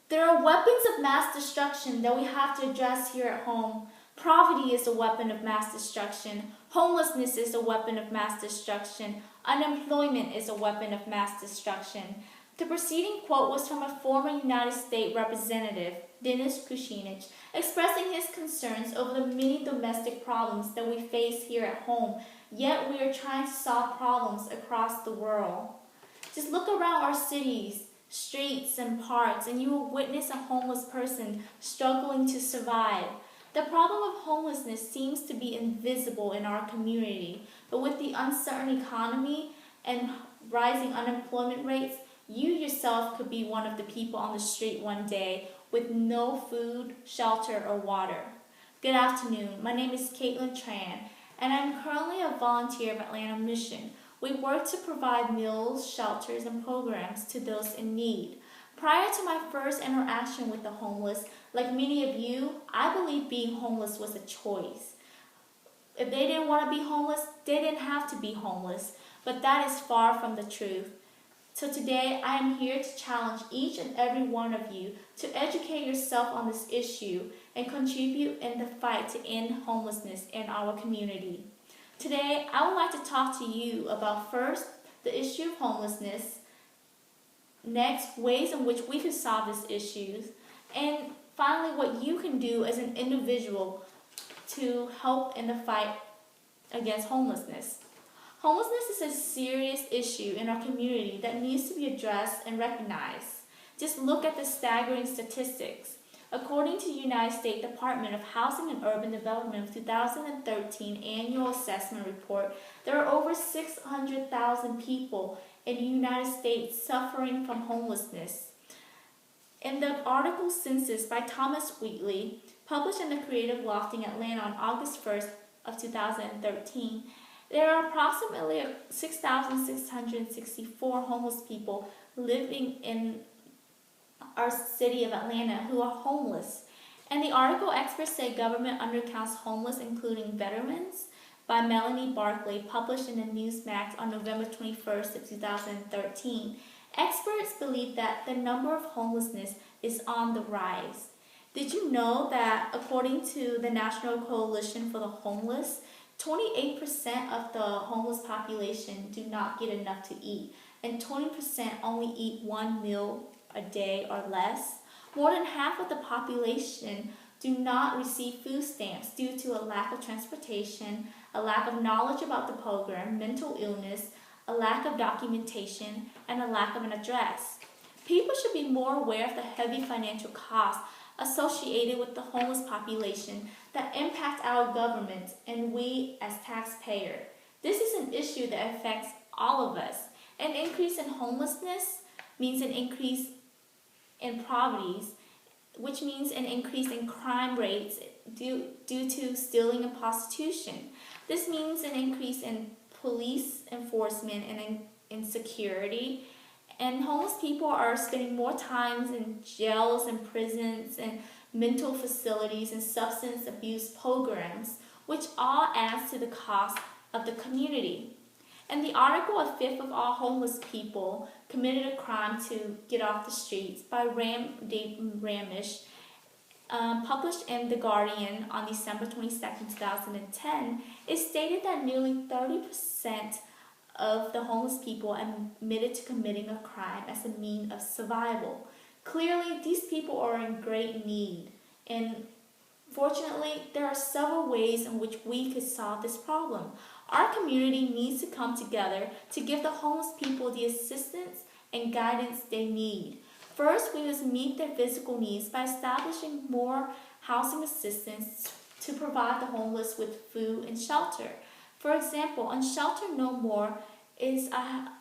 There are weapons of mass destruction that we have to address here at home. Poverty is a weapon of mass destruction. Homelessness is a weapon of mass destruction. Unemployment is a weapon of mass destruction. The preceding quote was from a former United States Representative, Dennis Kucinich, expressing his concerns over the many domestic problems that we face here at home, yet we are trying to solve problems across the world. Just look around our cities, streets, and parks, and you will witness a homeless person struggling to survive. The problem of homelessness seems to be invisible in our community, but with the uncertain economy and rising unemployment rates, you yourself could be one of the people on the street one day with no food, shelter, or water. Good afternoon. My name is Tran, and I'm currently a volunteer of Atlanta Mission. We work to provide meals, shelters, and programs to those in need. Prior to my first interaction with the homeless, like many of you, I believed being homeless was a choice. If they didn't want to be homeless, they didn't have to be homeless. But that is far from the truth. So today, I am here to challenge each and every one of you to educate yourself on this issue and contribute in the fight to end homelessness in our community. Today, I would like to talk to you about first, the issue of homelessness, next, ways in which we can solve these issues, and finally, what you can do as an individual to help in the fight against homelessness. Homelessness is a serious issue in our community that needs to be addressed and recognized. Just look at the staggering statistics. According to the United States Department of Housing and Urban Development 2013 Annual Assessment Report, there are over 600,000 people in the United States suffering from homelessness. In the article Census by Thomas Wheatley, published in the Creative Lofting Atlanta on August 1st of 2013, there are approximately 6,664 homeless people living in our city of Atlanta who are homeless. In the article, experts say government undercounts homeless, including veterans, by Melanie Barkley, published in the Newsmax on November 21st of 2013. Experts believe that the number of homelessness is on the rise. Did you know that according to the National Coalition for the Homeless, 28% of the homeless population do not get enough to eat, and 20% only eat one meal a day or less? More than half of the population do not receive food stamps due to a lack of transportation, a lack of knowledge about the program, mental illness, a lack of documentation, and a lack of an address. People should be more aware of the heavy financial costs associated with the homeless population that impact our government and we as taxpayers. This is an issue that affects all of us. An increase in homelessness means an increase in poverty, which means an increase in crime rates due to stealing and prostitution. This means an increase in police enforcement and insecurity. And homeless people are spending more time in jails and prisons and mental facilities and substance abuse programs, which all adds to the cost of the community. In the article, a fifth of all homeless people committed a crime to get off the streets by David Ramish, published in The Guardian on December 22, 2010, it stated that nearly 30% of the homeless people admitted to committing a crime as a means of survival. Clearly, these people are in great need, and fortunately, there are several ways in which we could solve this problem. Our community needs to come together to give the homeless people the assistance and guidance they need. First, we must meet their physical needs by establishing more housing assistance to provide the homeless with food and shelter. For example, Unshelter No More is a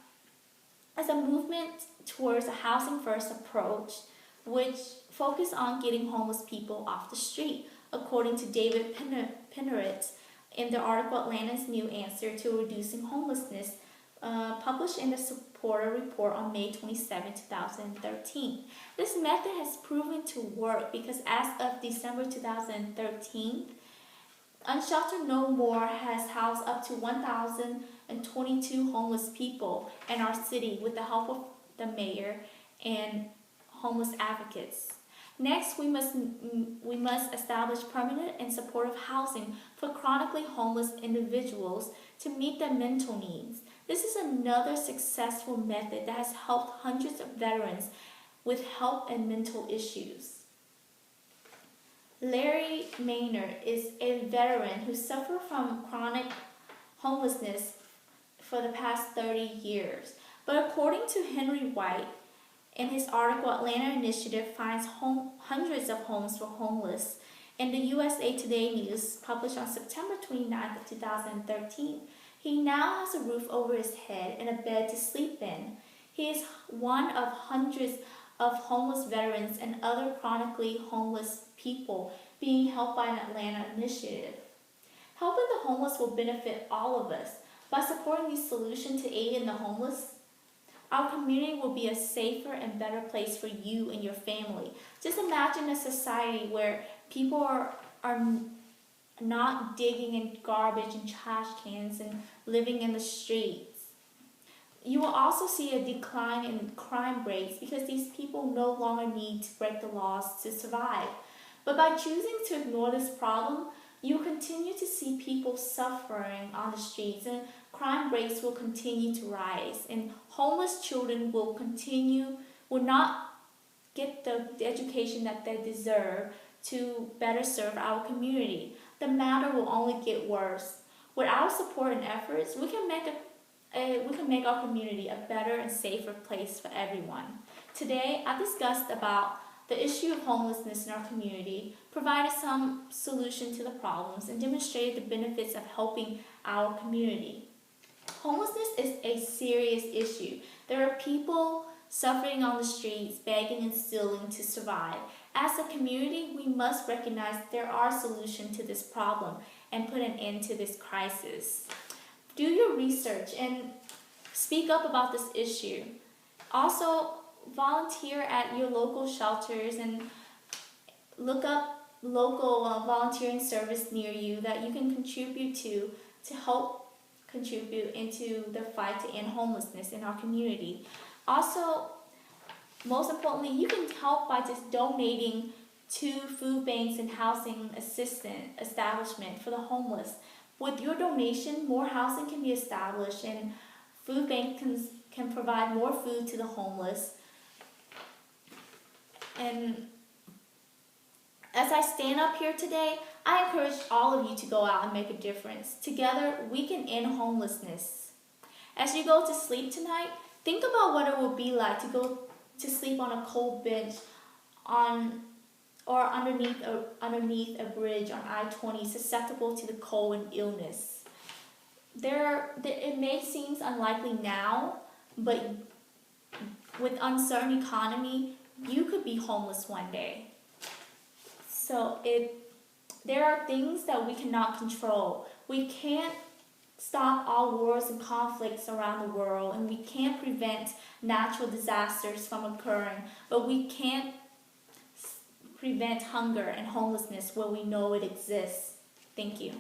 movement towards a housing-first approach, which focuses on getting homeless people off the street, according to David Pennerit in the article Atlanta's New Answer to Reducing Homelessness, published in the Supporter Report on May 27, 2013. This method has proven to work because as of December 2013, Unshelter No More has housed up to 1,022 homeless people in our city with the help of the mayor and homeless advocates. Next, we must establish permanent and supportive housing for chronically homeless individuals to meet their mental needs. This is another successful method that has helped hundreds of veterans with health and mental issues. Larry Maynard is a veteran who suffered from chronic homelessness for the past 30 years. But according to Henry White, in his article, Atlanta Initiative finds hundreds of homes for homeless. In the USA Today News, published on September 29th of 2013, he now has a roof over his head and a bed to sleep in. He is one of hundreds of homeless veterans and other chronically homeless people being helped by an Atlanta Initiative. Helping the homeless will benefit all of us. By supporting these solutions to aid in the homeless, our community will be a safer and better place for you and your family. Just imagine a society where people are not digging in garbage and trash cans and living in the streets. You will also see a decline in crime rates because these people no longer need to break the laws to survive. But by choosing to ignore this problem, you continue to see people suffering on the streets, and crime rates will continue to rise, and homeless children will not get the education that they deserve to better serve our community. The matter will only get worse. With our support and efforts, we can make our community a better and safer place for everyone. Today, I discussed about the issue of homelessness in our community, provided some solution to the problems, and demonstrated the benefits of helping our community. Homelessness is a serious issue. There are people suffering on the streets, begging and stealing to survive. As a community, we must recognize there are solutions to this problem and put an end to this crisis. Do your research and speak up about this issue. Also, volunteer at your local shelters and look up local volunteering service near you that you can contribute to help contribute into the fight to end homelessness in our community. Also, most importantly, you can help by just donating to food banks and housing assistance establishment for the homeless. With your donation, more housing can be established and food banks can provide more food to the homeless. And as I stand up here today, I encourage all of you to go out and make a difference. Together, we can end homelessness. As you go to sleep tonight, think about what it would be like to go to sleep on a cold bench or underneath a bridge on I-20, susceptible to the cold and illness. It may seem unlikely now, but with uncertain economy, you could be homeless one day. So there are things that we cannot control. We can't stop all wars and conflicts around the world, and we can't prevent natural disasters from occurring, but we can't prevent hunger and homelessness where we know it exists. Thank you.